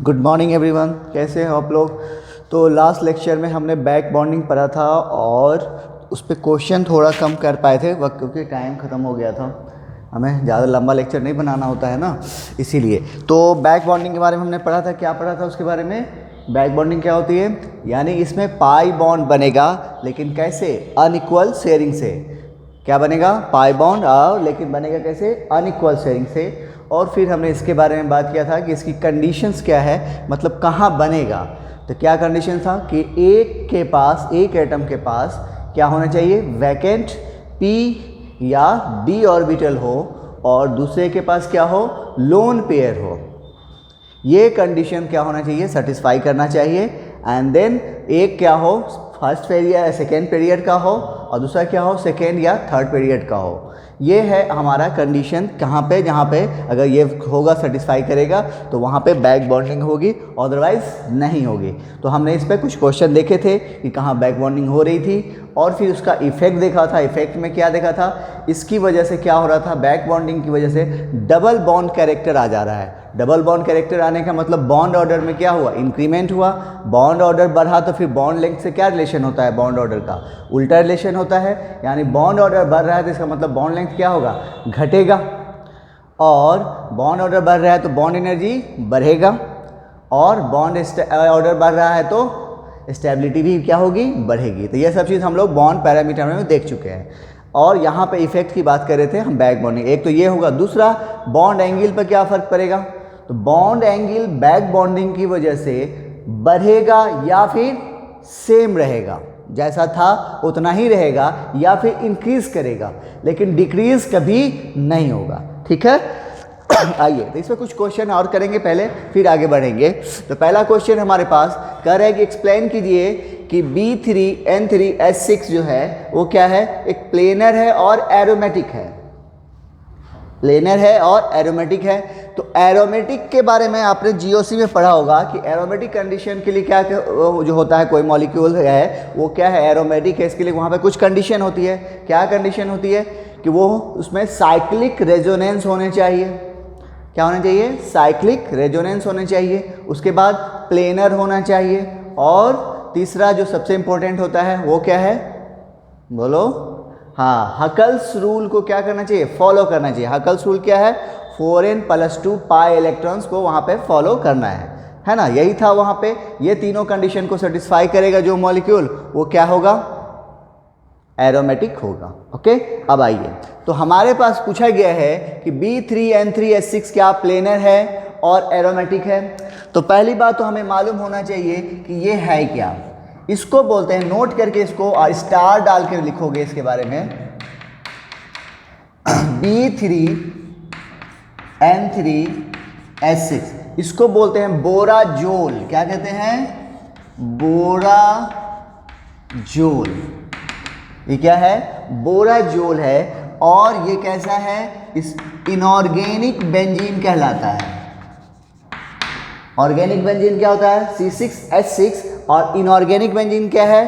Good morning everyone, कैसे हो आप लोग। तो लास्ट लेक्चर में हमने बैक बॉन्डिंग पढ़ा था और उस पर क्वेश्चन थोड़ा कम कर पाए थे वक्त, क्योंकि टाइम ख़त्म हो गया था। हमें ज़्यादा लंबा लेक्चर नहीं बनाना होता है ना, इसीलिए। तो बैक बॉन्डिंग के बारे में हमने पढ़ा था। क्या पढ़ा था उसके बारे में? बैक बॉन्डिंग क्या होती है, यानी इसमें पाई बॉन्ड बनेगा, लेकिन कैसे? अनइक्वल शेयरिंग से। क्या बनेगा? पाई बॉन्ड, और लेकिन बनेगा कैसे? अनइक्वल शेयरिंग से। और फिर हमने इसके बारे में बात किया था कि इसकी कंडीशंस क्या है, मतलब कहाँ बनेगा। तो क्या कंडीशन था कि एक एटम के पास क्या होना चाहिए? वैकेंट p या d ऑर्बिटल हो, और दूसरे के पास क्या हो? लोन पेयर हो। ये कंडीशन क्या होना चाहिए? सेटिस्फाई करना चाहिए। एंड देन एक क्या हो? फर्स्ट पीरियड या सेकेंड पीरियड का हो, और दूसरा क्या हो? सेकेंड या थर्ड पीरियड का हो। ये है हमारा कंडीशन। कहाँ पे? जहाँ पे अगर ये होगा, सेटिस्फाई करेगा, तो वहाँ पे बैक बॉन्डिंग होगी, अदरवाइज नहीं होगी। तो हमने इस पर कुछ क्वेश्चन देखे थे कि कहाँ बैक बॉन्डिंग हो रही थी, और फिर उसका इफेक्ट देखा था। इफेक्ट में क्या देखा था? इसकी वजह से क्या हो रहा था? बैक बॉन्डिंग की वजह से डबल बॉन्ड कैरेक्टर आ जा रहा है। डबल बॉन्ड कैरेक्टर आने का मतलब बॉन्ड ऑर्डर में क्या हुआ? इंक्रीमेंट हुआ। बॉन्ड ऑर्डर बढ़ा तो फिर बॉन्ड लेंथ से क्या रिलेशन होता है? बॉन्ड ऑर्डर का उल्टा रिलेशन होता है। यानी बॉन्ड ऑर्डर बढ़ रहा है तो इसका मतलब बॉन्ड लेंथ क्या होगा? घटेगा। और बॉन्ड ऑर्डर बढ़ रहा है तो बॉन्ड एनर्जी बढ़ेगा, और बॉन्ड ऑर्डर बढ़ रहा है तो स्टेबिलिटी भी क्या होगी? बढ़ेगी। तो ये सब चीज़ हम लोग बॉन्ड पैरामीटर में देख चुके हैं। और यहाँ पे इफेक्ट की बात कर रहे थे हम बैक बॉन्डिंग। एक तो ये होगा, दूसरा बॉन्ड एंगल पर क्या फ़र्क पड़ेगा? तो बॉन्ड एंगल बैक बॉन्डिंग की वजह से बढ़ेगा या फिर सेम रहेगा, जैसा था उतना ही रहेगा, या फिर इंक्रीज करेगा, लेकिन डिक्रीज कभी नहीं होगा। ठीक है। आइए, तो इसमें कुछ क्वेश्चन और करेंगे पहले, फिर आगे बढ़ेंगे। तो पहला क्वेश्चन हमारे पास कह रहा है कि एक्सप्लेन कीजिए कि B3N3S6 जो है वो क्या है? एक प्लेनर है और एरोमेटिक है। प्लेनर है और एरोमेटिक है। तो एरोमेटिक के बारे में आपने जीओसी में पढ़ा होगा कि एरोमेटिक कंडीशन के लिए क्या जो होता है, कोई मॉलिक्यूल है वो क्या है? एरोमेटिक है। इसके लिए वहाँ पे कुछ कंडीशन होती है। क्या कंडीशन होती है? कि वो उसमें साइक्लिक रेजोनेंस होने चाहिए। क्या होना चाहिए? साइक्लिक रेजोनेंस होने चाहिए। उसके बाद प्लेनर होना चाहिए, और तीसरा जो सबसे इंपॉर्टेंट होता है वो क्या है? बोलो। हाँ, हकल्स रूल को क्या करना चाहिए? फॉलो करना चाहिए। हकल्स रूल क्या है? 4n+2 पाई इलेक्ट्रॉन्स को वहाँ पे फॉलो करना है ना। यही था वहाँ पे। ये तीनों कंडीशन को सेटिस्फाई करेगा जो मॉलिक्यूल, वो क्या होगा? एरोमेटिक होगा। ओके। अब आइए, तो हमारे पास पूछा गया है कि B3N3S6 क्या प्लेनर है और एरोमेटिक है। तो पहली बात तो हमें मालूम होना चाहिए कि ये है क्या। इसको बोलते हैं, नोट करके इसको और स्टार डाल के लिखोगे इसके बारे में, B3N3S6। इसको बोलते हैं बोराजोल। क्या कहते हैं? बोराजोल। ये क्या है? बोराजोल है। और ये कैसा है? इस इनऑर्गेनिक बेंजीन कहलाता है। ऑर्गेनिक बेंजीन क्या होता है? C6H6। और इनऑर्गेनिक बेंजीन क्या है?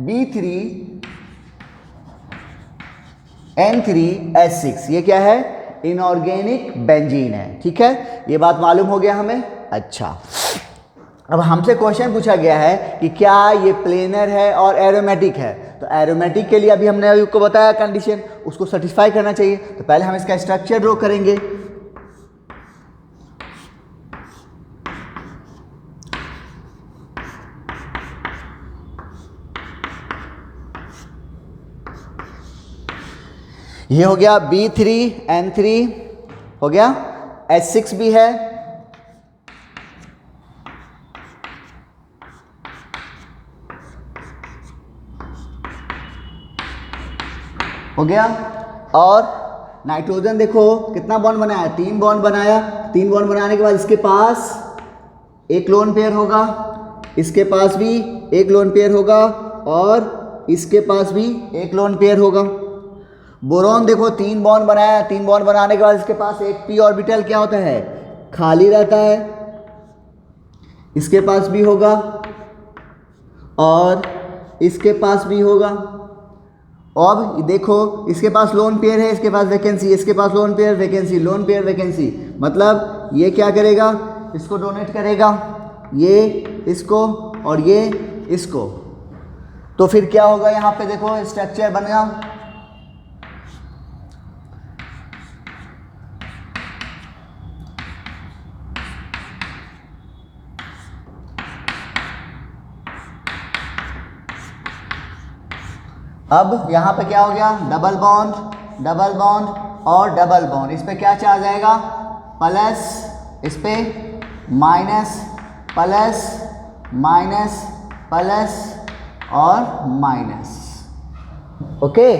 B3N3S6। ये क्या है? इनऑर्गेनिक बेंजीन है। ठीक है, ये बात मालूम हो गया हमें। अच्छा, अब हमसे क्वेश्चन पूछा गया है कि क्या ये प्लेनर है और एरोमेटिक है। तो एरोमेटिक के लिए अभी हमने आपको बताया कंडीशन, उसको सेटिस्फाई करना चाहिए। तो पहले हम इसका स्ट्रक्चर ड्रॉ करेंगे। ये हो गया B3N3 हो गया, S6 भी है, हो गया। और नाइट्रोजन देखो कितना बॉन्ड बनाया? 3 बॉन्ड बनाया। 3 बॉन्ड बनाने के बाद इसके पास एक लोन पेयर होगा, इसके पास भी एक लोन पेयर होगा, और इसके पास भी एक लोन पेयर होगा। बोरॉन देखो 3 बॉन्ड बनाया। 3 बॉन्ड बनाने के बाद इसके पास एक p ऑर्बिटल क्या होता है? खाली रहता है। इसके पास भी होगा और इसके पास भी होगा। अब देखो इसके पास लोन पेयर है, इसके पास वैकेंसी, इसके पास lone pair vacancy, lone pair vacancy. मतलब ये क्या करेगा? इसको डोनेट करेगा, ये इसको और ये इसको, तो फिर क्या होगा यहाँ पे देखो स्ट्रक्चर बनेगा। अब यहाँ पे क्या हो गया, डबल बॉन्ड और डबल बॉन्ड, इस पे क्या चार्ज आएगा, प्लस, इस पे माइनस, प्लस माइनस प्लस और माइनस। ओके,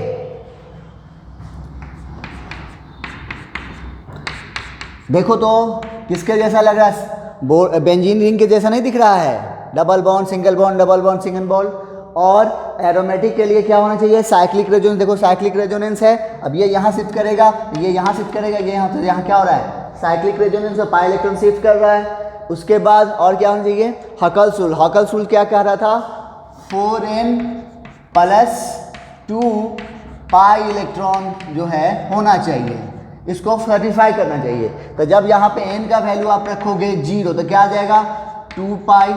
देखो तो किसके जैसा लग रहा है, बेंजीन रिंग के जैसा नहीं दिख रहा है, double bond single bond, double bond single bond. और एरोमेटिक के लिए क्या होना चाहिए, साइक्लिक रेजोनेंस। देखो साइक्लिक रेजोनेंस है, अब ये यहाँ शिफ्ट करेगा, ये यहाँ शिफ्ट करेगा, ये यहाँ, तो यहाँ क्या हो रहा है, साइक्लिक रेजोनेंस में पाई इलेक्ट्रॉन शिफ्ट कर रहा है। उसके बाद और क्या होना चाहिए, हकलशुल क्या कह रहा था, 4n प्लस 2 पाई इलेक्ट्रॉन जो है होना चाहिए, इसको सर्टिफाई करना चाहिए। तो जब यहाँ पे n का वैल्यू आप रखोगे 0 तो क्या आ जाएगा, 2 पाई,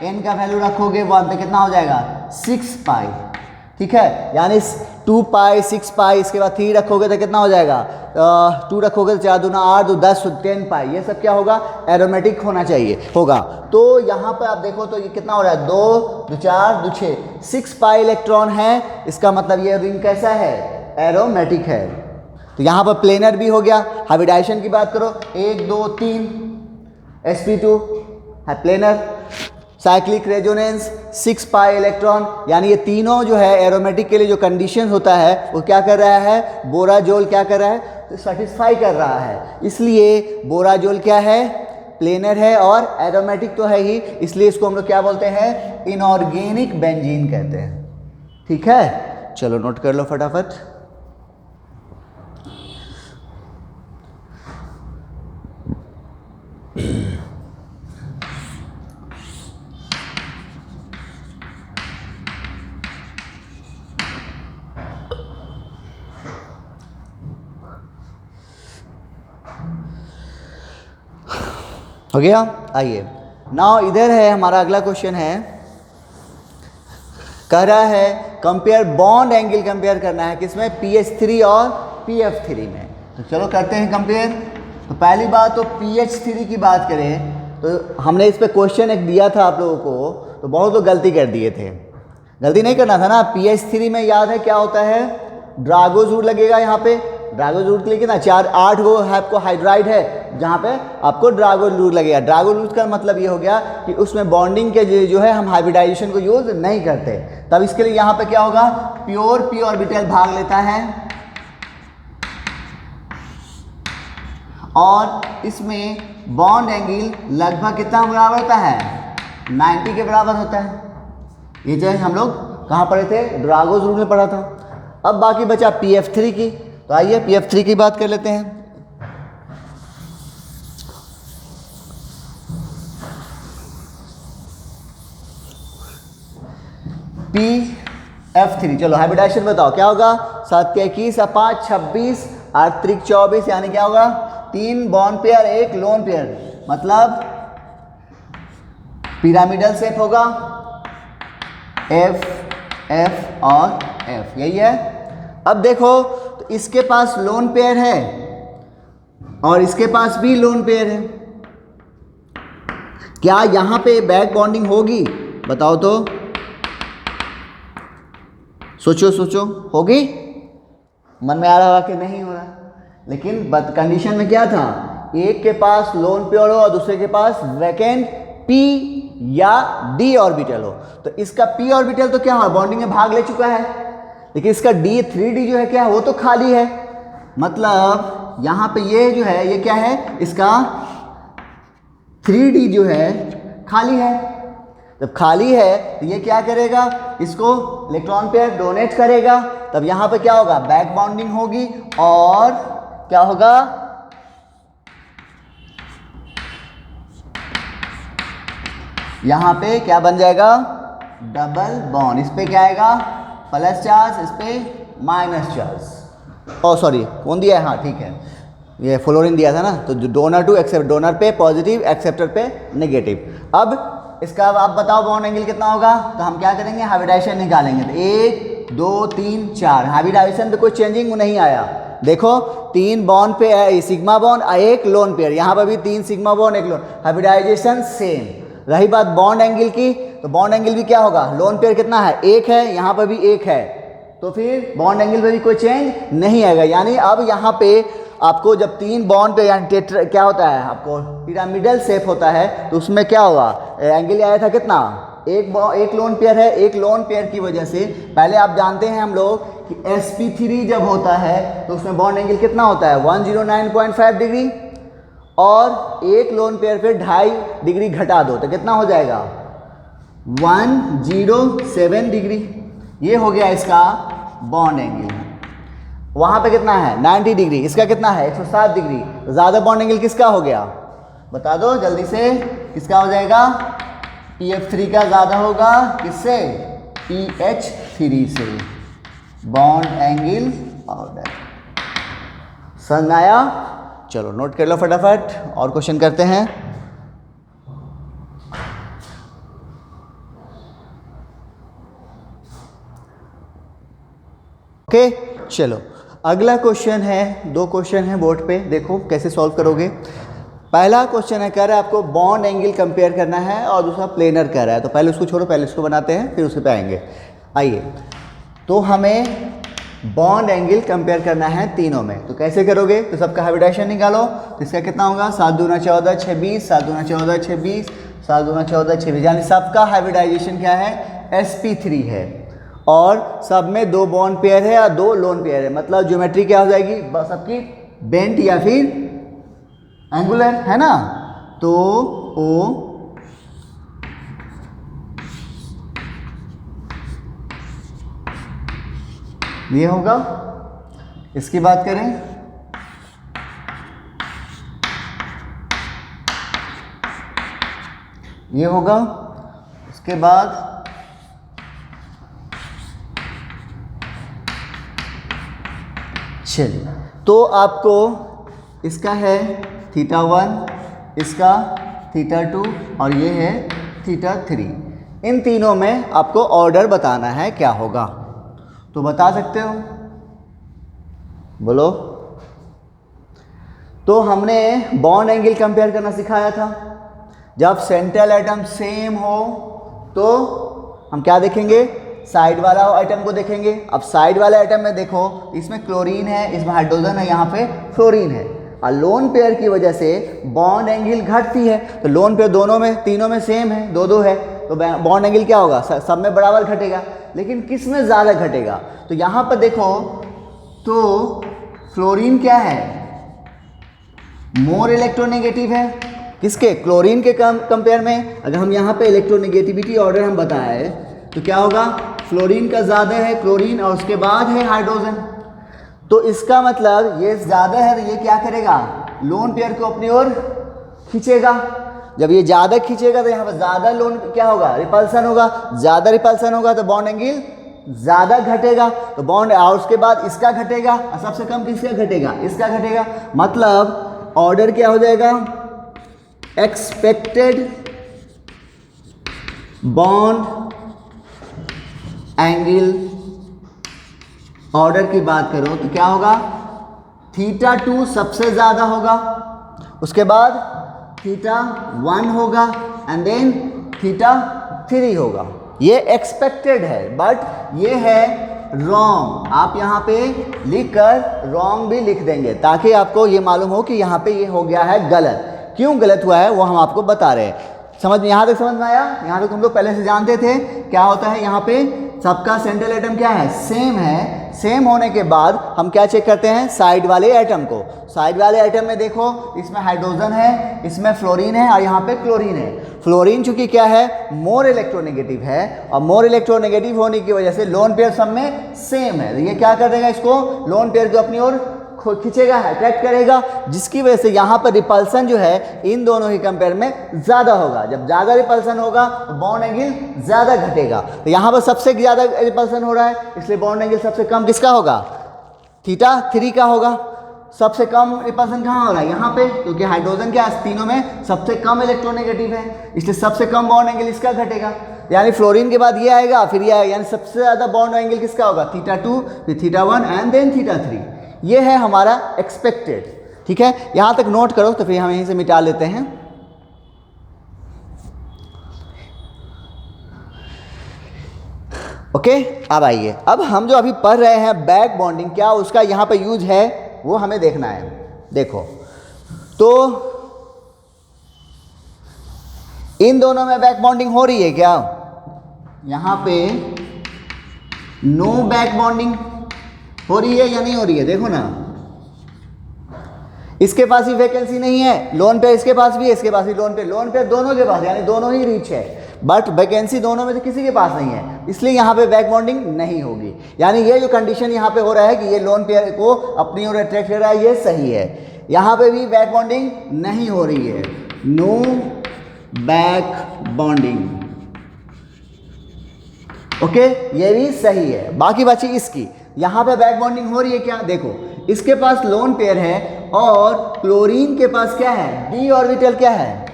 n का वैल्यू रखोगे 1 तो कितना हो जाएगा, 6 पाई। ठीक है, यानी 2 पाई 6 पाई, इसके बाद 3 रखोगे तो कितना हो जाएगा, 2 रखोगे तो 4 दूना 8, 2 10, 10 पाई, ये सब क्या होगा, एरोमेटिक होना चाहिए होगा। तो यहाँ पर आप देखो तो ये कितना हो रहा है, 2 2 4 2 6, 6 पाई इलेक्ट्रॉन है, इसका मतलब ये रिंग कैसा है, एरोमेटिक है। तो यहाँ पर प्लेनर भी हो गया। हाइब्रिडाइजेशन की बात करो, 1 2 3 sp2 है planar, cyclic resonance 6 pi electron, यानी ये तीनों जो है एरोमेटिक के लिए जो कंडीशन होता है वो क्या कर रहा है, बोराजोल क्या कर रहा है, तो सेटिस्फाई कर रहा है। इसलिए बोराजोल क्या है, प्लेनर है और एरोमेटिक तो है ही, इसलिए इसको हम लोग क्या बोलते हैं, इनऑर्गेनिक बेंजीन कहते हैं। ठीक है, चलो नोट कर लो फटाफट। हो गया, आइए नाउ इधर है हमारा अगला क्वेश्चन है, कह रहा है कंपेयर बॉन्ड एंगल कंपेयर करना है किसमें, PH3 और PF3 में। तो चलो करते हैं कंपेयर। तो पहली बात तो PH3 की बात करें तो हमने इस पे क्वेश्चन एक दिया था आप लोगों को, तो बहुत लोग गलती कर दिए थे, गलती नहीं करना था ना। PH3 में याद है क्या होता है, ड्रागोजूर लगेगा यहाँ पे, ड्रागोजूर के लिए कितना 8 गो आपको हाइड्राइड है, जहाँ पे आपको ड्रागोलूर लगेगा। ड्रागोलूर का मतलब ये हो गया कि उसमें बॉन्डिंग के जो है हम हाइब्रिडाइजेशन को यूज नहीं करते, तब इसके लिए यहाँ पे क्या होगा, प्योर p ऑर्बिटल भाग लेता है और इसमें बॉन्ड एंगल लगभग कितना बराबर होता है, 90 के बराबर होता है। ये जो है हम लोग कहाँ पढ़े थे, ड्रागोजूर में पढ़ा था। अब बाकी बचा PF3 की, तो आइए PF3 की बात कर लेते हैं। PF3, चलो हाइब्रिडाइजेशन बताओ क्या होगा, 7 के 21 और 5 26 8 त्रिक 24, यानी क्या होगा, 3 बॉन्ड पेयर 1 लोन पेयर, मतलब पिरामिडल शेप होगा, F F और F, यही है। अब देखो तो इसके पास लोन पेयर है और इसके पास भी लोन पेयर है, क्या यहां पे बैक बॉन्डिंग होगी, बताओ तो, सोचो सोचो, होगी, मन में आ रहा होगा कि नहीं हो रहा, लेकिन कंडीशन में क्या था, एक के पास लोन पेयर हो और दूसरे के पास वैकेंट p या d ऑर्बिटल हो। तो इसका p ऑर्बिटल तो क्या हो, बॉन्डिंग में भाग ले चुका है, लेकिन इसका D3D जो है क्या है, वो तो खाली है, मतलब यहाँ पे ये जो है ये क्या है, इसका 3D जो है खाली है। जब खाली है तो ये क्या करेगा, इसको इलेक्ट्रॉन पेयर डोनेट करेगा, तब यहाँ पे क्या होगा, बैक बॉन्डिंग होगी और क्या होगा, यहाँ पे क्या बन जाएगा, डबल बॉन्ड, इस पे क्या आएगा, प्लस चार्ज, इस पे माइनस चार्ज, ओ सॉरी कौन दिया है, हाँ ठीक है, ये फ्लोरीन दिया था ना, तो डोनर टू एक्सेप्ट, डोनर पे पॉजिटिव, एक्सेप्टर पे नेगेटिव। अब इसका आप बताओ बॉन्ड एंगल कितना होगा, तो हम क्या करेंगे, हाइब्रिडाइजेशन निकालेंगे। तो 1 2 3 4, हाइब्रिडाइजेशन पे कोई चेंजिंग नहीं आया। देखो 3 बॉन्ड पे है सिग्मा बॉन्ड, एक लोन पेयर, यहाँ पर भी 3 सिग्मा बॉन्ड, एक लोन, हाइब्रिडाइजेशन सेम। रही बात बॉन्ड एंगल की, तो बॉन्ड एंगल भी क्या होगा, लोन पेयर कितना है, 1 है, यहाँ पर भी 1 है, तो फिर बॉन्ड एंगल पे भी कोई चेंज नहीं आएगा। यानी अब यहाँ पे आपको जब 3 बॉन्ड पे यानी क्या होता है, आपको पिरामिडल शेप होता है, तो उसमें क्या होगा, एंगल आया था कितना, एक लोन पेयर है, एक लोन पेयर की वजह से पहले आप जानते हैं हम लोग कि sp3 जब होता है तो उसमें बॉन्ड एंगल कितना होता है 109.5 डिग्री, और एक लोन पेयर पे 2.5 डिग्री घटा दो तो कितना हो जाएगा 107 डिग्री। ये हो गया इसका बॉन्ड एंगल। वहाँ पे कितना है 90 डिग्री, इसका कितना है 107 डिग्री। तो ज़्यादा बॉन्ड एंगल किसका हो गया, बता दो जल्दी से, किसका हो जाएगा, PF3 का ज़्यादा होगा, किससे, PH3 से। बॉन्ड एंगल ऑर्डर समझ आया, चलो नोट कर लो फटाफट और क्वेश्चन करते हैं। ओके चलो अगला क्वेश्चन है, 2 क्वेश्चन है बोर्ड पे, देखो कैसे सॉल्व करोगे। पहला क्वेश्चन है, कह रहा है आपको बॉन्ड एंगल कंपेयर करना है और दूसरा प्लेनर कह रहा है, तो पहले उसको छोड़ो, पहले इसको बनाते हैं फिर उस पे आएंगे। आइए, तो हमें बॉन्ड एंगल कंपेयर करना है तीनों में, तो कैसे करोगे, तो सबका हाइब्रिडाइजेशन निकालो। तो इसका कितना होगा 7 दूना 14 26, 7 दूना 14 26, 7 दूना 14 26, यानी सबका हाइब्रिडाइजेशन क्या है sp3 है, और सब में 2 बॉन्ड पेयर है और 2 लोन पेयर है, मतलब ज्योमेट्री क्या हो जाएगी सबकी बेंट या फिर एंगुलर, है ना। तो ओ ये होगा, इसकी बात करें ये होगा, उसके बाद चलिए, तो आपको इसका है θ1, इसका θ2 और ये है θ3। इन तीनों में आपको ऑर्डर बताना है क्या होगा, तो बता सकते हो, बोलो। तो हमने बॉन्ड एंगल कंपेयर करना सिखाया था, जब सेंट्रल एटम सेम हो तो हम क्या देखेंगे, साइड वाला आइटम को देखेंगे। अब साइड वाले आइटम में देखो, इसमें क्लोरीन है, इसमें हाइड्रोजन है, यहाँ पे फ्लोरीन है, और लोन पेयर की वजह से बॉन्ड एंगल घटती है। तो लोन पेयर दोनों में, तीनों में सेम है, 2-2 है, तो बॉन्ड एंगल क्या होगा, सब में बराबर घटेगा, लेकिन किस में ज़्यादा घटेगा। तो यहाँ पर देखो, तो फ्लोरीन क्या है, मोर इलेक्ट्रोनेगेटिव है, किसके, क्लोरीन के कंपेयर में। अगर हम यहाँ पे इलेक्ट्रोनेगेटिविटी ऑर्डर हम बताए तो क्या होगा, फ्लोरीन का ज़्यादा है क्लोरीन, और उसके बाद है हाइड्रोजन। तो इसका मतलब ये ज़्यादा है, तो ये क्या करेगा, लोन पेयर को अपनी ओर खींचेगा। जब ये ज़्यादा खींचेगा तो यहाँ पर ज़्यादा लोन क्या होगा, रिपल्सन होगा, ज़्यादा रिपल्सन होगा तो बॉन्ड एंगल ज़्यादा घटेगा, तो बॉन्ड, और उसके बाद इसका घटेगा, और सबसे कम किसका घटेगा, इसका घटेगा। मतलब ऑर्डर क्या हो जाएगा, एक्सपेक्टेड बॉन्ड एंगल ऑर्डर की बात करो तो क्या होगा, θ2 सबसे ज़्यादा होगा, उसके बाद θ1 होगा, एंड देन θ3 होगा। ये एक्सपेक्टेड है, बट ये है रॉन्ग। आप यहाँ पे लिख कर रॉन्ग भी लिख देंगे, ताकि आपको ये मालूम हो कि यहाँ पे ये हो गया है गलत। क्यों गलत हुआ है वो हम आपको बता रहे हैं। समझ, यहाँ तक समझ में आया, यहाँ तक हम लोग पहले से जानते थे क्या होता है। यहाँ पे सबका सेंट्रल एटम क्या है, सेम है। सेम होने के बाद हम क्या चेक करते हैं, साइड वाले एटम को। साइड वाले एटम में देखो, इसमें हाइड्रोजन है, इसमें फ्लोरीन है, और यहाँ पे क्लोरीन है। फ्लोरीन चूंकि क्या है, मोर इलेक्ट्रोनेगेटिव है, और मोर इलेक्ट्रोनेगेटिव होने की वजह से लोन पेयर सब में सेम है, तो ये क्या कर देगा, इसको लोन पेयर को अपनी ओर खींचेगा, अट्रैक्ट करेगा, जिसकी वजह से यहाँ पर रिपल्सन जो है इन दोनों ही कंपेयर में ज़्यादा होगा। जब ज़्यादा रिपल्सन होगा तो बॉन्ड एंगल ज़्यादा घटेगा। तो यहाँ पर सबसे ज़्यादा रिपल्सन हो रहा है, इसलिए बॉन्ड एंगल सबसे कम किसका होगा, θ3 का होगा। सबसे कम रिपल्सन कहाँ हो रहा है? यहाँ पे, क्योंकि हाइड्रोजन के तीनों में सबसे कम इलेक्ट्रोनेगेटिव है, इसलिए सबसे कम बॉन्ड एंगल इसका घटेगा। यानी फ्लोरीन के बाद ये आएगा, फिर ये आएगा, यानी सबसे ज़्यादा बॉन्ड एंगल किसका होगा? θ2, फिर θ1 एंड देन θ3। ये है हमारा एक्सपेक्टेड। ठीक है, यहाँ तक नोट करो, तो फिर हम यहीं से मिटा लेते हैं। ओके, अब आइए, अब हम जो अभी पढ़ रहे हैं बैक बॉन्डिंग, क्या उसका यहाँ पे यूज है वो हमें देखना है। देखो, तो इन दोनों में बैक बॉन्डिंग हो रही है क्या? यहाँ पे नो बैक बॉन्डिंग हो रही है या नहीं हो रही है? देखो ना, इसके पास ही वैकेंसी नहीं है, लोन पे इसके पास भी है, इसके पास भी लोन पे दोनों के पास, यानी दोनों ही रिच है, बट वैकेंसी दोनों में से किसी के पास नहीं है, इसलिए यहाँ पे बैक बॉन्डिंग नहीं होगी। यानी ये जो कंडीशन यहाँ पे हो रहा है कि ये लोन पेयर को अपनी ओर अट्रैक्ट कर रहा है, ये सही है। यहाँ पे भी बैक बॉन्डिंग नहीं हो रही है, नो बैक बॉन्डिंग। ओके, ये भी सही है। बाकी बची इसकी, यहाँ पे बैक बॉन्डिंग हो रही है क्या? देखो, इसके पास लोन पेयर है और क्लोरीन के पास क्या है? डी ऑर्बिटल क्या है?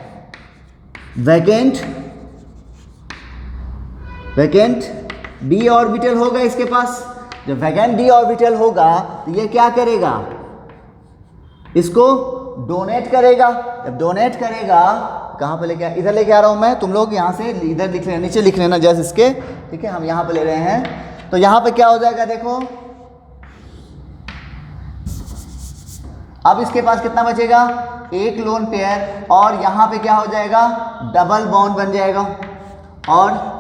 वैकेंट डी ऑर्बिटल होगा इसके पास। जब वैकेंट डी ऑर्बिटल होगा तो ये क्या करेगा? इसको डोनेट करेगा। जब डोनेट करेगा, कहाँ पे लेके, इधर लेके आ रहा हूँ मैं, तुम लोग यहाँ से इधर लिख लेना, नीचे लिख लेना जैसे इसके। ठीक है, हम यहाँ पे ले रहे हैं, तो यहाँ पे क्या हो जाएगा? देखो, अब इसके पास कितना बचेगा? एक लोन पेयर, और यहाँ पे क्या हो जाएगा? डबल बॉन्ड बन जाएगा, और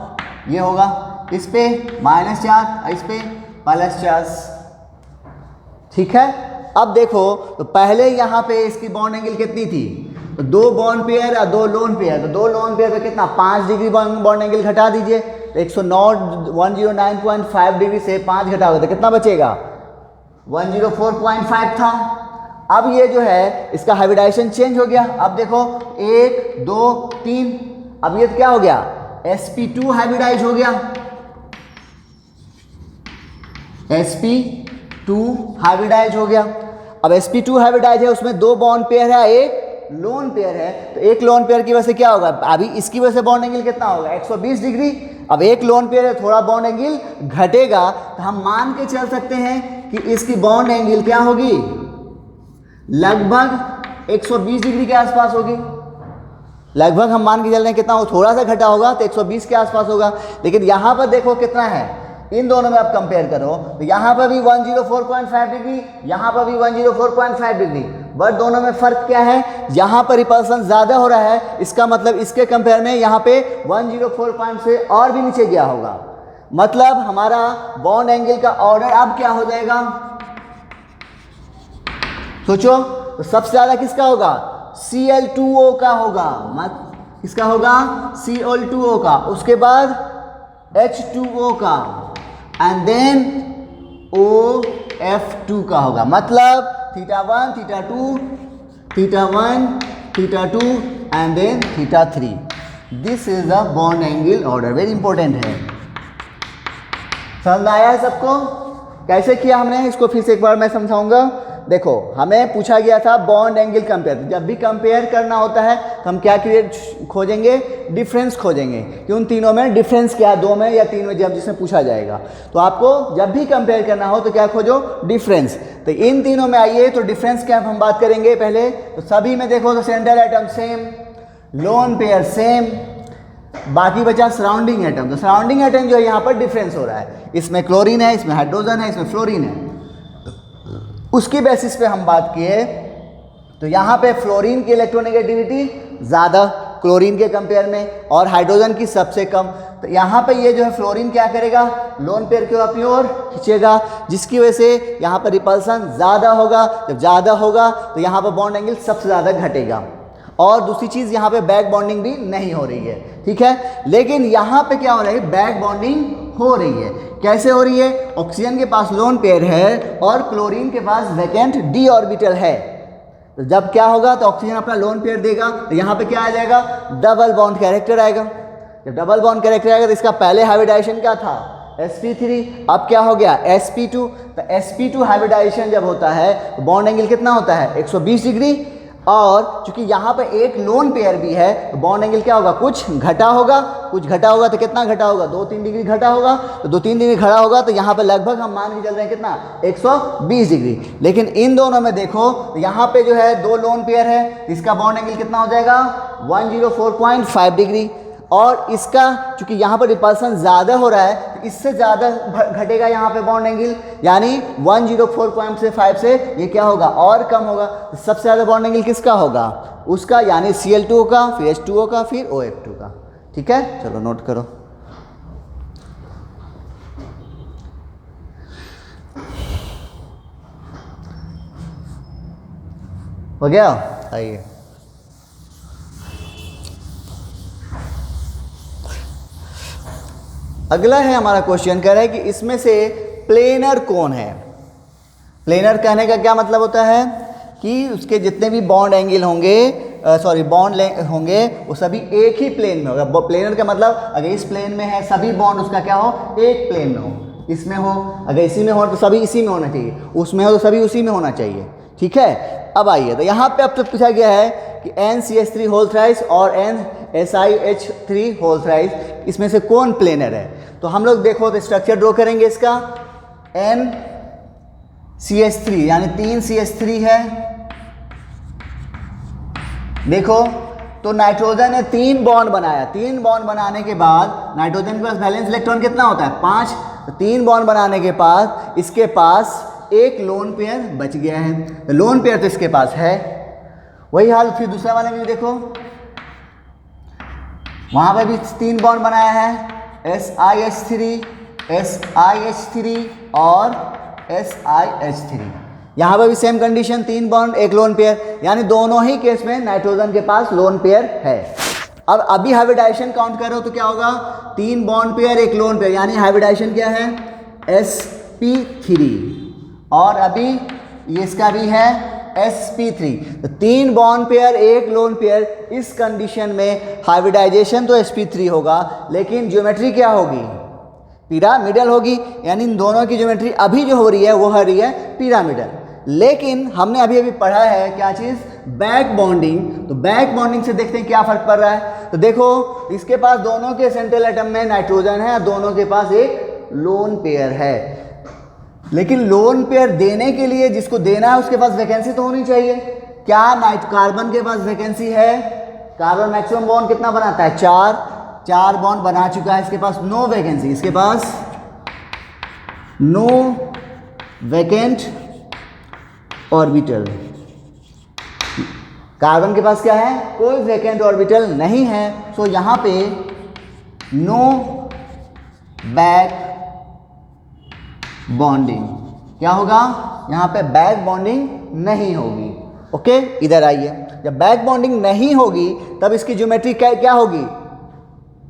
ये होगा इस पे माइनस चार्ज, इस पे प्लस चार्ज। ठीक है, अब देखो, तो पहले यहाँ पे इसकी बॉन्ड एंगल कितनी थी? तो दो बॉन्ड पेयर और दो लोन पेयर, तो दो लोन पेयर पे कितना? 5 डिग्री बॉन्ड एंगल घटा दीजिए, तो 109.5 डिग्री से 5 घटाओगे तो कितना बचेगा? 104.5 था। अब ये जो है इसका हाइब्रिडाइजेशन चेंज हो गया। अब देखो, 1 2 3, अब ये क्या हो गया? sp2 हाइब्रिडाइज हो गया, sp2 हाइब्रिडाइज हो गया। अब sp2 हाइब्रिडाइज है, उसमें दो बॉन्ड पेयर है, एक लोन पेयर है, तो एक लोन पेयर की वजह से क्या होगा? अभी इसकी वजह से बॉन्ड एंगल कितना होगा? 120 डिग्री। अब एक लोन पेयर है, थोड़ा बॉन्ड एंगल घटेगा, तो हम मान के चल सकते हैं कि इसकी बॉन्ड एंगल क्या होगी? लगभग 120 डिग्री के आसपास होगी। लगभग हम मान के चल रहे हैं कितना हो? थोड़ा सा घटा होगा तो 120 के आसपास होगा। लेकिन यहाँ पर देखो कितना है, इन दोनों में आप कंपेयर करो, तो यहाँ पर भी 104.5 डिग्री, यहाँ पर भी 104.5 डिग्री, बट दोनों में फ़र्क क्या है? यहाँ पर रिपल्सन ज़्यादा हो रहा है, इसका मतलब इसके कंपेयर में यहाँ पे 104 से और भी नीचे गया होगा। मतलब हमारा बॉन्ड एंगल का ऑर्डर अब क्या हो जाएगा? सोचो, तो सबसे ज़्यादा किसका होगा? Cl2O का होगा। मत किसका होगा? Cl2O का, उसके बाद H2O का, एंड देन OF2 का होगा। मतलब θ1 θ2 θ2 and then θ3। This is the bond angle order, very important है। समझ आया है सबको? कैसे किया हमने इसको फिर से एक बार मैं समझाऊंगा। देखो, हमें पूछा गया था बॉन्ड एंगल कंपेयर, जब भी कंपेयर करना होता है तो हम क्या खोजेंगे? डिफरेंस खोजेंगे कि उन तीनों में डिफरेंस क्या है, दो में या तीन में, जब जिसमें पूछा जाएगा। तो आपको जब भी कंपेयर करना हो तो क्या खोजो? डिफरेंस। तो इन तीनों में आइए, तो डिफरेंस क्या हम बात करेंगे पहले। तो सभी में देखो, तो central atom same, lone pair same, बाकी बचा सराउंडिंग एटम। तो सराउंडिंग एटम जो है यहाँ पर डिफरेंस हो रहा है, इसमें क्लोरीन है, इसमें हाइड्रोजन है, इसमें फ्लोरीन है। उसकी बेसिस पे हम बात किए, तो यहाँ पे फ्लोरीन की इलेक्ट्रोनेगेटिविटी ज़्यादा क्लोरीन के कंपेयर में, और हाइड्रोजन की सबसे कम। तो यहाँ पे ये जो है फ्लोरीन क्या करेगा? लोन पेयर को अपनी ओर खींचेगा, जिसकी वजह से यहाँ पर रिपल्सन ज़्यादा होगा। जब ज़्यादा होगा तो यहाँ पर बॉन्ड एंगल सबसे ज़्यादा घटेगा। और दूसरी चीज़, यहाँ पे बैक बॉन्डिंग भी नहीं हो रही है। ठीक है, लेकिन यहाँ पे क्या हो रहा है? बैक बॉन्डिंग हो रही है। कैसे हो रही है? ऑक्सीजन के पास लोन पेयर है और क्लोरीन के पास वैकेंट डी ऑर्बिटल है। तो जब क्या होगा? तो ऑक्सीजन अपना लोन पेयर देगा, तो यहाँ पे क्या आ जाएगा? डबल बॉन्ड कैरेक्टर आएगा। जब डबल बॉन्ड कैरेक्टर आएगा तो इसका पहले हाइब्रिडाइजेशन क्या था? sp3। अब क्या हो गया sp2। तो sp2 हाइब्रिडाइजेशन जब होता है तो बॉन्ड एंगल कितना होता है 120 डिग्री, और चूंकि यहाँ पे एक लोन पेयर भी है तो बॉन्ड एंगल क्या होगा, कुछ घटा होगा। कुछ घटा होगा तो कितना घटा होगा, 2-3 डिग्री घटा होगा। तो 2-3 डिग्री घटा होगा तो यहाँ पे लगभग हम मान के चल रहे हैं कितना, 120 डिग्री। लेकिन इन दोनों में देखो तो यहाँ पे जो है दो लोन पेयर है, इसका बॉन्ड एंगल कितना हो जाएगा 104.5 डिग्री, और इसका चूंकि यहाँ पर रिपल्सन ज़्यादा हो रहा है तो इससे ज़्यादा घटेगा यहाँ पे बॉन्ड एंगल, यानी 104.5 से ये क्या होगा और कम होगा। तो सबसे ज़्यादा बॉन्ड एंगल किसका होगा, उसका, यानी Cl2O का, फिर H2O का, फिर OH2 का। ठीक है, चलो नोट करो। हो गया, आइए। अगला है हमारा क्वेश्चन, कह रहा है कि इसमें से प्लेनर कौन है। प्लेनर कहने का क्या मतलब होता है कि उसके जितने भी बॉन्ड एंगल होंगे, बॉन्ड होंगे, वो सभी एक ही प्लेन में होगा। प्लेनर का मतलब अगर इस प्लेन में है सभी बॉन्ड उसका क्या हो, एक प्लेन में हो। इसमें हो, अगर इसी में हो तो सभी इसी में होना चाहिए, उसमें हो तो सभी उसी में होना चाहिए। ठीक है, अब आइए, तो यहाँ पे अब तक पूछा गया है कि NCH3 होल थ्राइस और NSiH3 होल थ्राइस, इसमें से कौन प्लेनर है। तो हम लोग देखो तो स्ट्रक्चर ड्रॉ करेंगे इसका। NCH3 यानी 3 CH3 है। देखो तो नाइट्रोजन ने 3 बॉन्ड बनाया, 3 बॉन्ड बनाने के बाद नाइट्रोजन के पास वैलेंस इलेक्ट्रॉन कितना होता है 5। तो 3 बॉन्ड बनाने के बाद इसके पास एक लोन पेयर बच गया है। तो लोन पेयर तो इसके पास है, वही हाल फिर दूसरा वाले में भी देखो, वहां पे भी 3 बॉन्ड बनाया है, SiH3, SiH3 और SiH3। यहाँ पर भी सेम कंडीशन, 3 बॉन्ड एक लोन पेयर, यानी दोनों ही केस में नाइट्रोजन के पास लोन पेयर है। अब अभी हाइब्रिडाइजेशन काउंट करो तो क्या होगा, 3 बॉन्ड पेयर एक लोन पेयर, यानी हाइब्रिडाइजेशन क्या है sp3, और अभी ये इसका भी है sp3। तो 3 बॉन्ड पेयर एक लोन पेयर, इस कंडीशन में हाइब्रिडाइजेशन तो sp3 होगा, लेकिन ज्योमेट्री क्या होगी, पिरामिडल होगी। यानी इन दोनों की ज्योमेट्री अभी जो हो रही है वो हो रही है पिरामिडल। लेकिन हमने अभी अभी पढ़ा है क्या चीज़, बैक बॉन्डिंग। तो बैक बॉन्डिंग से देखते हैं क्या फर्क पड़ रहा है। तो देखो इसके पास दोनों के सेंट्रल एटम में नाइट्रोजन है, दोनों के पास एक लोन पेयर है। लेकिन लोन पेयर देने के लिए जिसको देना है उसके पास वैकेंसी तो होनी चाहिए। क्या कार्बन के पास वैकेंसी है, कार्बन मैक्सिमम बॉन्ड कितना बनाता है 4 बॉन्ड बना चुका है, इसके पास नो वैकेंसी, इसके पास नो वैकेंट ऑर्बिटल। कार्बन के पास क्या है, कोई वैकेंट ऑर्बिटल नहीं है। सो यहाँ पे नो बैक बॉन्डिंग, क्या होगा यहाँ पे बैक बॉन्डिंग नहीं होगी। ओके, इधर आइए, जब बैक बॉन्डिंग नहीं होगी तब इसकी ज्योमेट्री क्या होगी,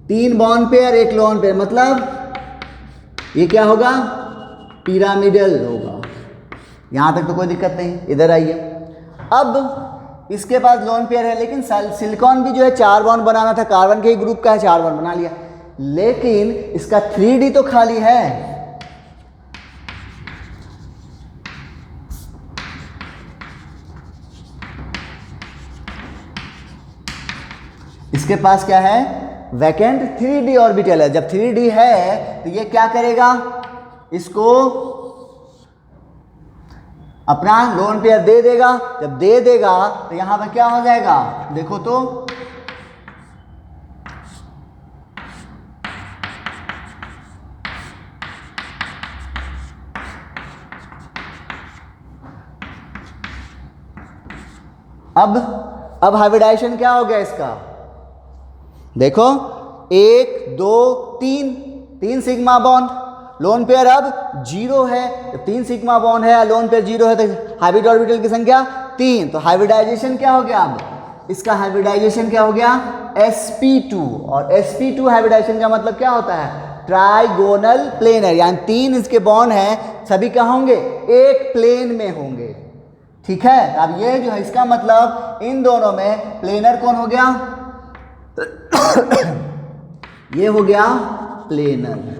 3 बॉन्ड पेयर एक लोन पेयर, मतलब ये क्या होगा पिरामिडल होगा। यहां तक तो कोई दिक्कत नहीं। इधर आइए, अब इसके पास लोन पेयर है, लेकिन सिलिकॉन भी जो है 4 बॉन्ड बनाना था, कार्बन के ही ग्रुप का है, 4 बॉन्ड बना लिया, लेकिन इसका 3D तो खाली है। इसके पास क्या है, वैकेंट 3D ऑर्बिटल है। जब 3D है तो ये क्या करेगा, इसको अपना लोन पेयर दे देगा। जब दे देगा तो यहां पर क्या हो जाएगा, देखो तो अब हाइब्रिडाइजेशन क्या हो गया इसका, देखो 1 2 3 सिग्मा बॉन्ड, लोन पेयर अब 0 है। जब 3 सिग्मा बॉन्ड है, लोन पेयर 0 है, तो हाइब्रिड ऑर्बिटल की संख्या 3। तो हाइब्रिडाइजेशन क्या हो गया, अब इसका हाइब्रिडाइजेशन क्या हो गया sp2। और sp2 हाइब्रिडाइजेशन का मतलब क्या होता है, ट्राइगोनल प्लेनर, यानी 3 इसके बॉन्ड हैं, सभी क्या होंगे, एक प्लेन में होंगे। ठीक है, अब ये जो है इसका मतलब इन दोनों में प्लेनर कौन हो गया ये हो गया प्लेनर।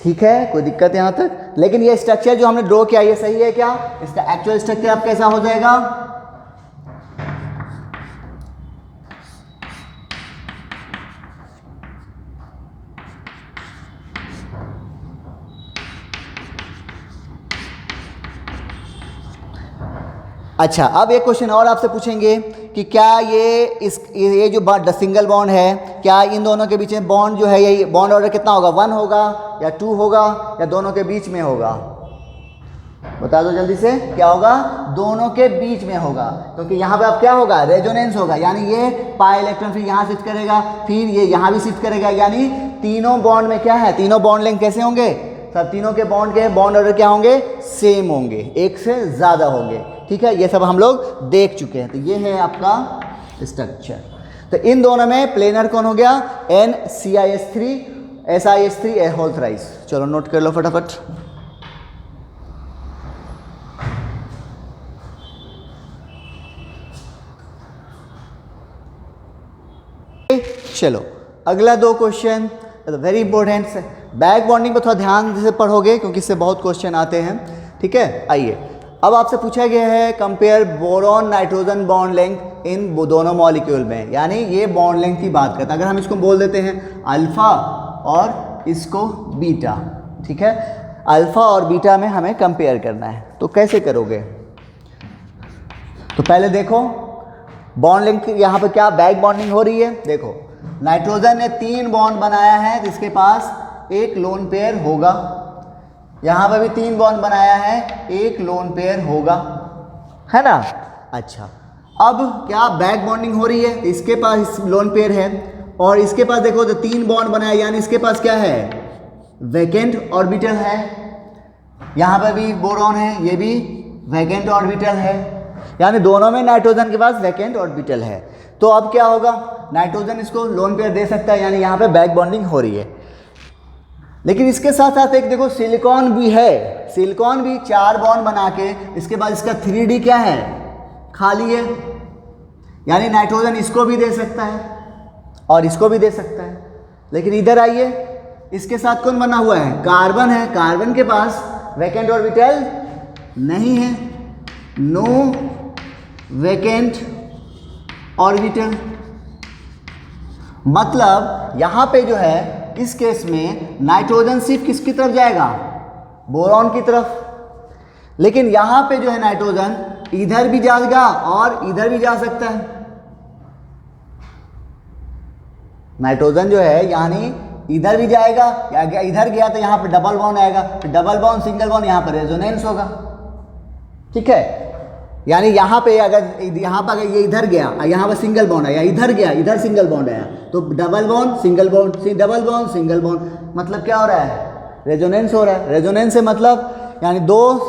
ठीक है, कोई दिक्कत यहाँ तक? लेकिन ये स्ट्रक्चर जो हमने ड्रॉ किया ये सही है क्या? इसका एक्चुअल स्ट्रक्चर अब कैसा हो जाएगा? अच्छा, अब एक क्वेश्चन और आपसे पूछेंगे कि क्या ये जो सिंगल बॉन्ड है, क्या इन दोनों के बीच में बॉन्ड जो है ये बॉन्ड ऑर्डर कितना होगा? 1 होगा या 2 होगा या दोनों के बीच में होगा? बता दो जल्दी से, क्या होगा? दोनों के बीच में होगा, क्योंकि यहाँ पे अब क्या होगा? रेजोनेंस होगा, यानी ये पाई इलेक्ट्रॉन फिर यहाँ शिफ्ट करेगा, फिर ये यहाँ भी शिफ्ट करेगा, यानी तीनों बॉन्ड में क्या है? तीनों बॉन्ड लेंथ कैसे होंगे? सब तीनों के बॉन्ड ऑर्डर क्या होंगे? सेम होंगे, एक से ज़्यादा होंगे। ठीक है, ये सब हम लोग देख चुके हैं। तो ये है आपका स्ट्रक्चर। तो इन दोनों में प्लेनर कौन हो गया? NCIS3 SiS3 whole thrice. चलो नोट कर लो फटाफट। चलो अगला 2 क्वेश्चन वेरी इंपॉर्टेंट है। बैक बॉन्डिंग पर थोड़ा ध्यान से पढ़ोगे क्योंकि इससे बहुत क्वेश्चन आते हैं। ठीक है, आइए अब आपसे पूछा गया है compare boron nitrogen bond length in दोनों मॉलिक्यूल में, यानी ये बॉन्ड लेंथ की बात करते हैं। अगर हम इसको बोल देते हैं अल्फा और इसको बीटा, ठीक है, अल्फा और बीटा में हमें कंपेयर करना है, तो कैसे करोगे? तो पहले देखो बॉन्ड लेंथ यहाँ पर क्या बैक बॉन्डिंग हो रही है। देखो नाइट्रोजन ने 3 बॉन्ड बनाया है, जिसके पास एक लोन पेयर होगा। यहाँ पर भी 3 बॉन्ड बनाया है, एक लोन पेयर होगा, है ना। अच्छा, अब क्या बैक बॉन्डिंग हो रही है? इसके पास लोन पेयर है और इसके पास देखो तो 3 बॉन्ड बनाया, यानी इसके पास क्या है? वैकेंट ऑर्बिटल है। यहाँ पर भी बोरॉन है, ये भी वैकेंट ऑर्बिटल है, यानी दोनों में नाइट्रोजन के पास वैकेंट ऑर्बिटल है। तो अब क्या होगा? नाइट्रोजन इसको लोन पेयर दे सकता है, यानी यहाँ पे बैक बॉन्डिंग हो रही है। लेकिन इसके साथ साथ एक देखो सिलिकॉन भी है, सिलिकॉन भी 4 बॉन्ड बना के इसके बाद इसका 3D क्या है? खाली है, यानी नाइट्रोजन इसको भी दे सकता है और इसको भी दे सकता है। लेकिन इधर आइए, इसके साथ कौन बना हुआ है? कार्बन है, कार्बन के पास वैकेंट ऑर्बिटल नहीं है, नो वैकेंट ऑर्बिटल। मतलब यहां पे जो है इस केस में नाइट्रोजन सिर्फ किसकी तरफ जाएगा? बोरॉन की तरफ। लेकिन यहां पे जो है नाइट्रोजन इधर भी जाएगा और इधर भी जा सकता है। नाइट्रोजन जो है यानी इधर भी जाएगा, या इधर गया तो यहां पे डबल बॉन्ड आएगा, फिर डबल बॉन्ड सिंगल बॉन्ड, यहां पर रेजोनेंस होगा। ठीक है, यानी यहाँ पे अगर ये इधर गया, यहाँ पर सिंगल बॉन्ड आया, इधर गया, इधर सिंगल बॉन्ड आया, तो double bond single bond, double bond single bond, मतलब क्या हो रहा है? रेजोनेंस हो रहा है। रेजोनेंस से मतलब यानी 2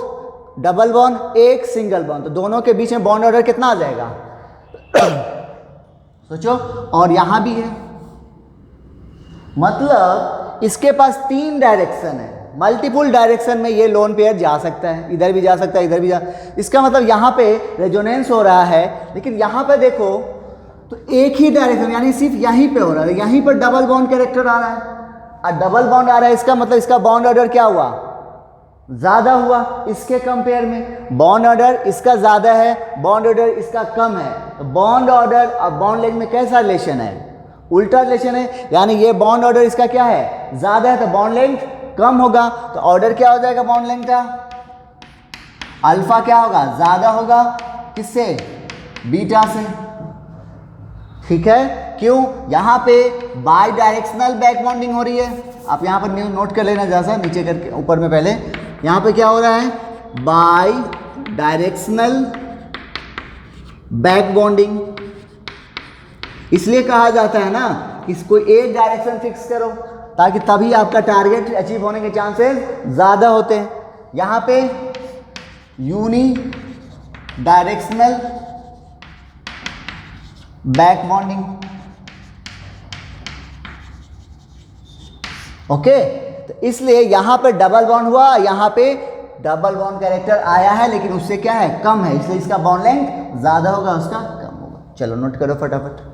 डबल बॉन्ड 1 सिंगल बॉन्ड, तो दोनों के बीच में बॉन्ड ऑर्डर कितना आ जाएगा? सोचो, और यहाँ भी है, मतलब इसके पास 3 डायरेक्शन है, मल्टीपुल डायरेक्शन में ये लोन पेयर जा सकता है, इधर भी जा सकता है, इधर भी जा। इसका मतलब यहाँ पे रेजोनेंस हो रहा है, लेकिन यहाँ पे देखो तो एक ही डायरेक्शन, यानी सिर्फ यहीं पे हो रहा है, यहीं पर डबल बॉन्ड कैरेक्टर आ रहा है, और डबल बॉन्ड आ रहा है, इसका मतलब इसका बॉन्ड ऑर्डर क्या हुआ? ज़्यादा हुआ इसके कंपेयर में। बॉन्ड ऑर्डर इसका ज़्यादा है, बॉन्ड ऑर्डर इसका कम है, तो बॉन्ड ऑर्डर और बॉन्ड लेंथ में कैसा रिलेशन है? उल्टा रिलेशन है, यानी ये बॉन्ड ऑर्डर इसका क्या है? ज़्यादा है, तो बॉन्ड लेंथ कम होगा, तो ऑर्डर क्या हो जाएगा बॉन्ड लेंथ का? अल्फा क्या होगा? ज़्यादा होगा, किससे? बीटा से। ठीक है, क्यों? यहाँ पे बाई डायरेक्शनल बैक बॉन्डिंग हो रही है। आप यहाँ पर नोट कर लेना, जैसा नीचे करके ऊपर में पहले यहाँ पे क्या हो रहा है? By directional back bonding. इसलिए कहा जाता है ना कि इसको एक डायरेक्शन फिक्स करो, ताकि तभी आपका टारगेट अचीव होने के चांसेस ज़्यादा होते हैं। यहाँ पे unidirectional back bonding, okay. तो इसलिए यहाँ पे डबल बॉन्ड हुआ, यहाँ पे डबल बॉन्ड कैरेक्टर आया है, लेकिन उससे क्या है? कम है, इसलिए इसका बॉन्ड लेंथ ज़्यादा होगा, उसका कम होगा। चलो नोट करो फटाफट।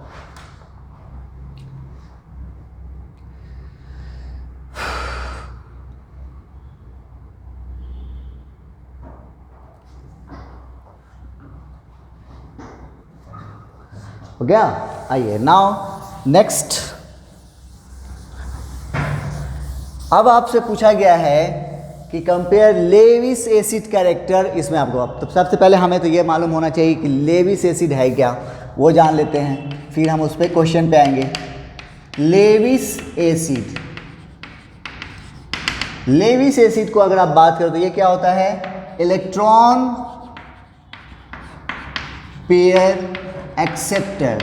हो गया। आइए नाउ नेक्स्ट, अब आपसे पूछा गया है कि कंपेयर लेविस एसिड कैरेक्टर। इसमें आपको तो सबसे पहले हमें तो ये मालूम होना चाहिए कि लेविस एसिड है क्या, वो जान लेते हैं, फिर हम उस पर क्वेश्चन पे आएंगे। लेविस एसिड, लेविस एसिड को अगर आप बात करो तो ये क्या होता है, इलेक्ट्रॉन पेयर एक्सेप्टर।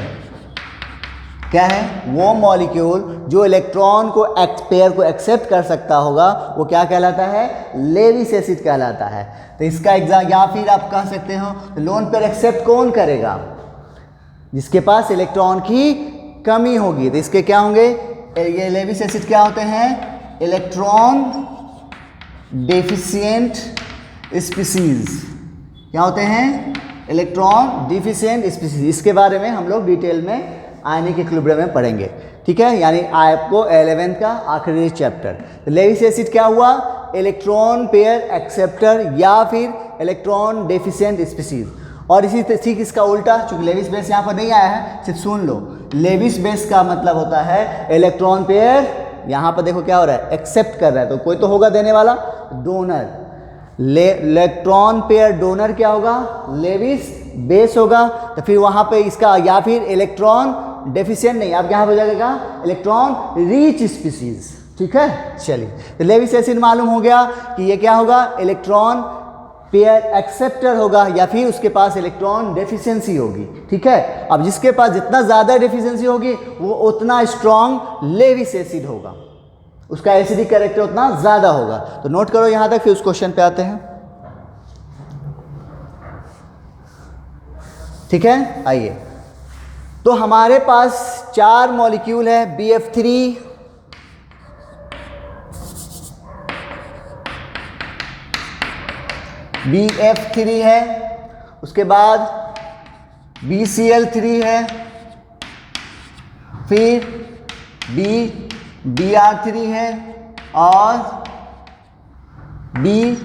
क्या है, वो मॉलिक्यूल जो इलेक्ट्रॉन को पेयर को एक्सेप्ट कर सकता होगा वो क्या कहलाता है, लेविस एसिड कहलाता है। तो इसका एग्जाम, या फिर आप कह सकते हो लोन पेयर एक्सेप्ट कौन करेगा, जिसके पास इलेक्ट्रॉन की कमी होगी। तो इसके क्या होंगे, ये लेविस एसिड क्या होते हैं, इलेक्ट्रॉन डेफिशिएंट स्पीसीज। क्या होते हैं, इलेक्ट्रॉन डिफिशिएंट स्पीसीज। इसके बारे में हम लोग डिटेल में आयनिक इक्विलिब्रियम में पढ़ेंगे, ठीक है, यानी आपको 11th का आखिरी चैप्टर। तो लेविस एसिड क्या हुआ, इलेक्ट्रॉन पेयर एक्सेप्टर या फिर इलेक्ट्रॉन डेफिशिएंट स्पीसीज। और इसी ठीक इसका उल्टा, चूंकि लेविस बेस यहाँ पर नहीं आया है, सिर्फ सुन लो, लेविस बेस का मतलब होता है इलेक्ट्रॉन पेयर, यहाँ पर देखो क्या हो रहा है, एक्सेप्ट कर रहा है, तो कोई तो होगा देने वाला, डोनर। इलेक्ट्रॉन पेयर डोनर क्या होगा, लेविस बेस होगा। तो फिर वहाँ पे इसका, या फिर इलेक्ट्रॉन डेफिशिएंट नहीं, आप यहाँ पर जाएगा इलेक्ट्रॉन रिच स्पीसीज, ठीक है। चलिए, तो लेविस एसिड मालूम हो गया कि ये क्या होगा, इलेक्ट्रॉन पेयर एक्सेप्टर होगा, या फिर उसके पास इलेक्ट्रॉन डेफिशिएंसी होगी, ठीक है। अब जिसके पास जितना ज़्यादा डेफिशिएंसी होगी वो उतना स्ट्रॉन्ग लेविस एसिड होगा, उसका एसिडिक कैरेक्टर उतना ज़्यादा होगा। तो नोट करो यहाँ तक, फिर उस क्वेश्चन पे आते हैं, ठीक है। आइए, तो हमारे पास 4 मॉलिक्यूल है, BF3, BF3 है, उसके बाद BCl3 है, फिर Br3 है और Bi3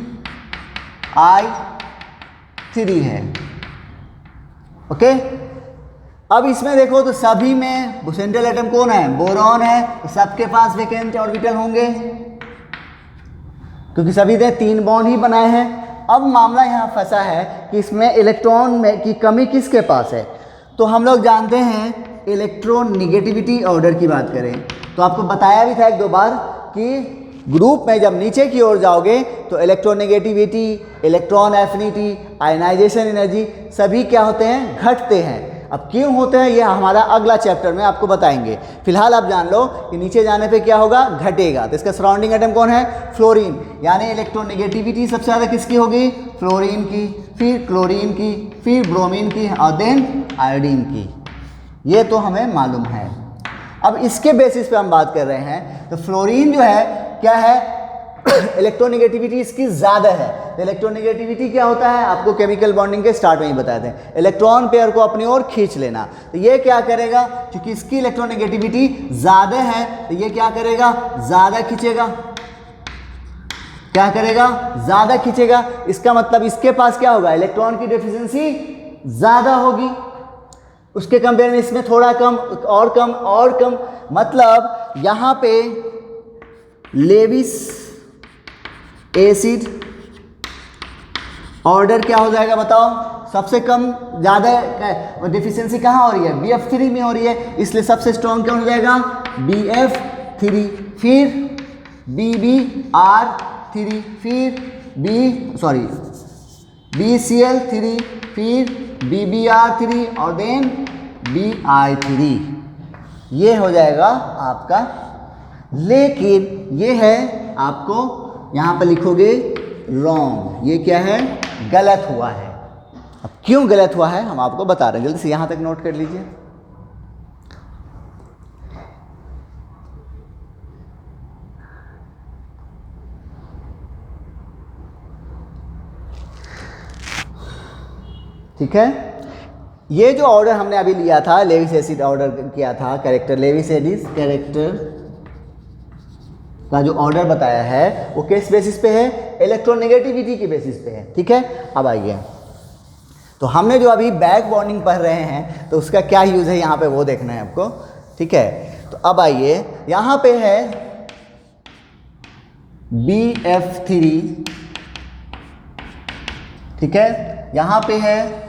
है, ओके। अब इसमें देखो तो सभी में सेंट्रल एटम कौन है, बोरॉन है, तो सबके पास वैकेंट ऑर्बिटल होंगे क्योंकि सभी ने 3 बॉन्ड ही बनाए हैं। अब मामला यहाँ फंसा है कि इसमें इलेक्ट्रॉन में की कमी किसके पास है। तो हम लोग जानते हैं इलेक्ट्रॉन निगेटिविटी ऑर्डर की बात करें तो आपको बताया भी था 1-2 बार कि ग्रुप में जब नीचे की ओर जाओगे तो electronegativity, electron affinity, ionisation energy सभी क्या होते हैं, घटते हैं। अब क्यों होते हैं ये हमारा अगला चैप्टर में आपको बताएंगे। फिलहाल आप जान लो कि नीचे जाने पे क्या होगा, घटेगा। तो इसका सराउंडिंग एटम कौन है, फ्लोरीन, यानी इलेक्ट्रोनेगेटिविटी सबसे ज़्यादा किसकी होगी, फ्लोरीन की, फिर क्लोरीन की, फिर ब्रोमीन की और देन आयोडीन की। ये तो हमें मालूम है। अब इसके बेसिस पे हम बात कर रहे हैं तो फ्लोरीन जो है क्या है, इलेक्ट्रोनेगेटिविटी इसकी ज़्यादा है। तो इलेक्ट्रोनेगेटिविटी क्या होता है, आपको केमिकल बॉन्डिंग के स्टार्ट में ही बताए थे, इलेक्ट्रॉन पेयर को अपनी ओर खींच लेना। तो ये क्या करेगा, क्योंकि इसकी इलेक्ट्रोनेगेटिविटी ज़्यादा है तो ये क्या करेगा, ज़्यादा खींचेगा। क्या करेगा, ज़्यादा खींचेगा। इसका मतलब इसके पास क्या होगा, इलेक्ट्रॉन की डेफिशिएंसी ज़्यादा होगी, उसके कंपेयर में इसमें थोड़ा कम और कम और कम। मतलब यहाँ पे लेविस एसिड ऑर्डर क्या हो जाएगा बताओ, सबसे कम ज़्यादा डिफिशियंसी कहाँ हो रही है, BF3 में हो रही है, इसलिए सबसे स्ट्रॉन्ग क्या हो जाएगा, BF3, फिर BBr3, फिर BCl3, फिर BBr3 और देन Bi3, ये हो जाएगा आपका। लेकिन ये है आपको यहाँ पर लिखोगे रॉन्ग, ये क्या है, गलत हुआ है। अब क्यों गलत हुआ है हम आपको बता रहे हैं, जल्दी से यहाँ तक नोट कर लीजिए। ठीक है, ये जो ऑर्डर हमने अभी लिया था, लेविस एसिड ऑर्डर किया था, कैरेक्टर लेविस एसिड कैरेक्टर का जो ऑर्डर बताया है वो किस बेसिस पे है, इलेक्ट्रोनेगेटिविटी के बेसिस पे है। ठीक है, अब आइए, तो हमने जो अभी बैक बॉन्डिंग पढ़ रहे हैं तो उसका क्या यूज़ है यहाँ पे वो देखना है आपको, ठीक है। तो अब आइए, यहाँ पे है BF3, ठीक है, यहाँ पे है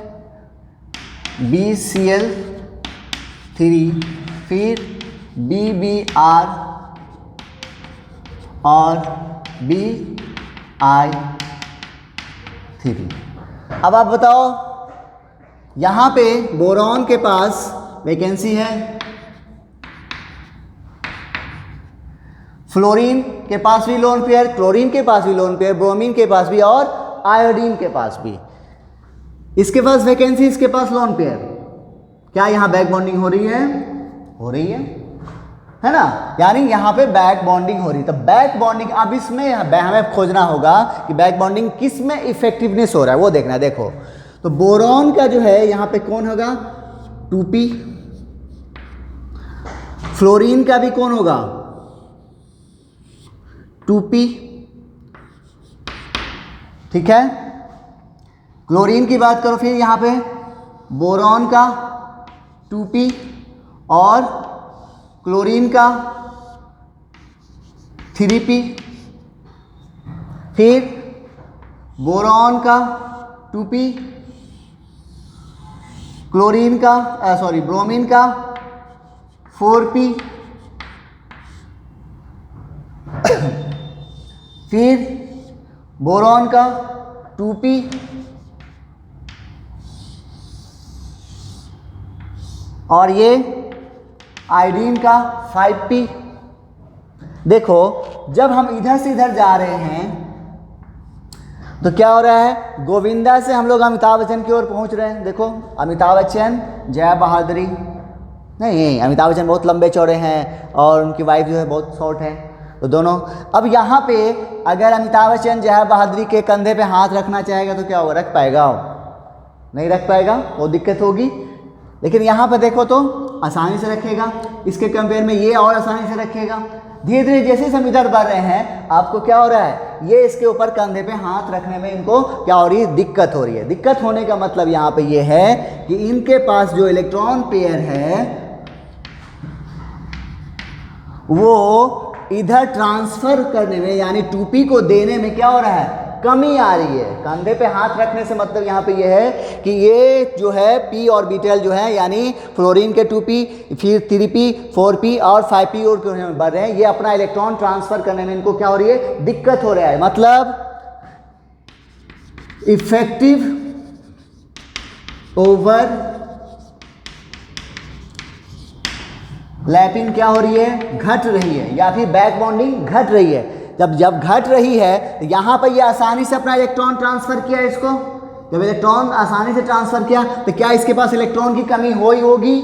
BCl3, फिर BBr और BI3। अब आप बताओ, यहाँ पे बोरॉन के पास वैकेंसी है, फ्लोरीन के पास भी लोन पेयर, क्लोरीन के पास भी लोन पेयर, ब्रोमीन के पास भी और आयोडीन के पास भी। इसके पास वैकेंसी, इसके पास लोन पेयर। क्या यहाँ बैक बॉन्डिंग हो रही है? हो रही है ना, यानी यहाँ पे बैक बॉन्डिंग हो रही है। तो बैक बॉन्डिंग, अब इसमें हमें खोजना होगा कि बैक बॉन्डिंग किस में इफेक्टिवनेस हो रहा है वो देखना है। देखो, तो बोरॉन का जो है यहाँ पे कौन होगा? 2p। फ्लोरीन का भी कौन होगा? 2p, ठीक है। क्लोरीन की बात करो, फिर यहाँ पे बोरॉन का 2p और क्लोरीन का 3p, फिर बोरॉन का 2p, क्लोरीन का ब्रोमीन का 4p, फिर बोरॉन का 2p और ये आयोडीन का 5p। देखो, जब हम इधर से इधर जा रहे हैं तो क्या हो रहा है? गोविंदा से हम लोग अमिताभ बच्चन की ओर पहुंच रहे हैं। देखो, अमिताभ बच्चन, जया बहादुरी, नहीं, अमिताभ बच्चन बहुत लंबे चौड़े हैं और उनकी वाइफ जो है बहुत शॉर्ट है, तो दोनों। अब यहाँ पे अगर अमिताभ बच्चन जया बहादुरी के कंधे पे हाथ रखना चाहेगा तो क्या होगा? रख पाएगा? नहीं रख पाएगा, वो दिक्कत होगी। लेकिन यहाँ पर देखो तो आसानी से रखेगा, इसके कंपेयर में ये और आसानी से रखेगा। धीरे धीरे जैसे हम इधर बढ़ रहे हैं, आपको क्या हो रहा है? ये इसके ऊपर कंधे पे हाथ रखने में इनको क्या हो रही है? दिक्कत हो रही है। दिक्कत होने का मतलब यहाँ पे ये है कि इनके पास जो इलेक्ट्रॉन पेयर है वो इधर ट्रांसफर करने में, यानी 2p को देने में क्या हो रहा है? कमी आ रही है। कंधे पे हाथ रखने से मतलब यहाँ पे ये है कि ये जो है p ऑर्बिटल जो है, यानी फ्लोरीन के 2p, फिर 3p, 4p और 5p और बढ़ रहे हैं, ये अपना इलेक्ट्रॉन ट्रांसफर करने में इनको क्या हो रही है? दिक्कत हो रहा है। मतलब इफेक्टिव ओवर लैपिंग क्या हो रही है? घट रही है, या फिर बैक बॉन्डिंग घट रही है। जब घट रही है तो यहाँ पर ये आसानी से अपना इलेक्ट्रॉन ट्रांसफर किया इसको। जब इलेक्ट्रॉन आसानी से ट्रांसफर किया तो क्या इसके पास इलेक्ट्रॉन की कमी होगी?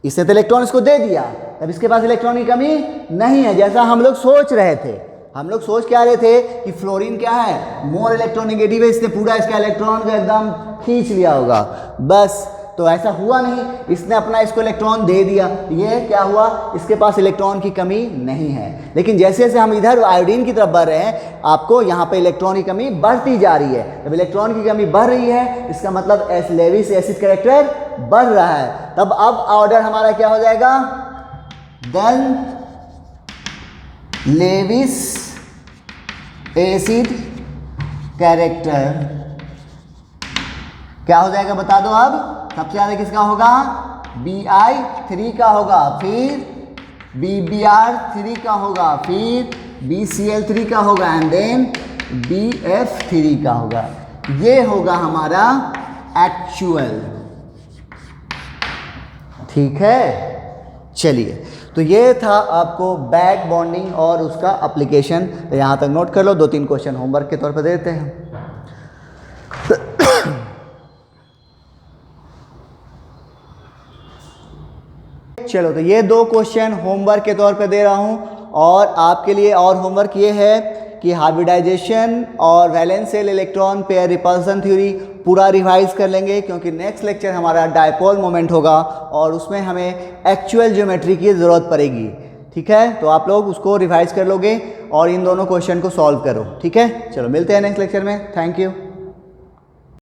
इसने तो इलेक्ट्रॉन इसको दे दिया, तब इसके पास इलेक्ट्रॉन की कमी नहीं है, जैसा हम लोग सोच रहे थे। हम लोग सोच क्या रहे थे कि फ्लोरीन क्या है? मोर इलेक्ट्रोनेगेटिव है, इसने पूरा इसका इलेक्ट्रॉन को एकदम खींच लिया होगा, बस। तो ऐसा हुआ नहीं, इसने अपना इसको इलेक्ट्रॉन दे दिया। ये क्या हुआ? इसके पास इलेक्ट्रॉन की कमी नहीं है। लेकिन जैसे जैसे हम इधर आयोडीन की तरफ बढ़ रहे हैं, आपको यहाँ पे इलेक्ट्रॉन की कमी बढ़ती जा रही है। जब इलेक्ट्रॉन की कमी बढ़ रही है, इसका मतलब लेविस एसिड कैरेक्टर बढ़ रहा है। तब अब ऑर्डर हमारा क्या हो जाएगा? देन लेविस एसिड कैरेक्टर क्या हो जाएगा? बता दो। अब सबसे ज़्यादा किसका होगा? Bi3 का होगा, फिर BBr3 का होगा, फिर BCl3 का होगा, एंड देन BF3 का होगा। ये होगा हमारा एक्चुअल, ठीक है। चलिए, तो ये था आपको बैक बॉन्डिंग और उसका एप्लीकेशन। तो यहाँ तक नोट कर लो, 2-3 क्वेश्चन होमवर्क के तौर पर देते हैं। चलो, तो ये 2 क्वेश्चन होमवर्क के तौर पे दे रहा हूँ। और आपके लिए और होमवर्क ये है कि हाइब्रिडाइजेशन और valence shell electron pair repulsion theory पूरा रिवाइज कर लेंगे, क्योंकि नेक्स्ट लेक्चर हमारा डायपोल मोमेंट होगा और उसमें हमें एक्चुअल ज्योमेट्री की ज़रूरत पड़ेगी, ठीक है। तो आप लोग उसको रिवाइज कर लोगे और इन दोनों क्वेश्चन को सॉल्व करो, ठीक है। चलो, मिलते हैं नेक्स्ट लेक्चर में। Thank you.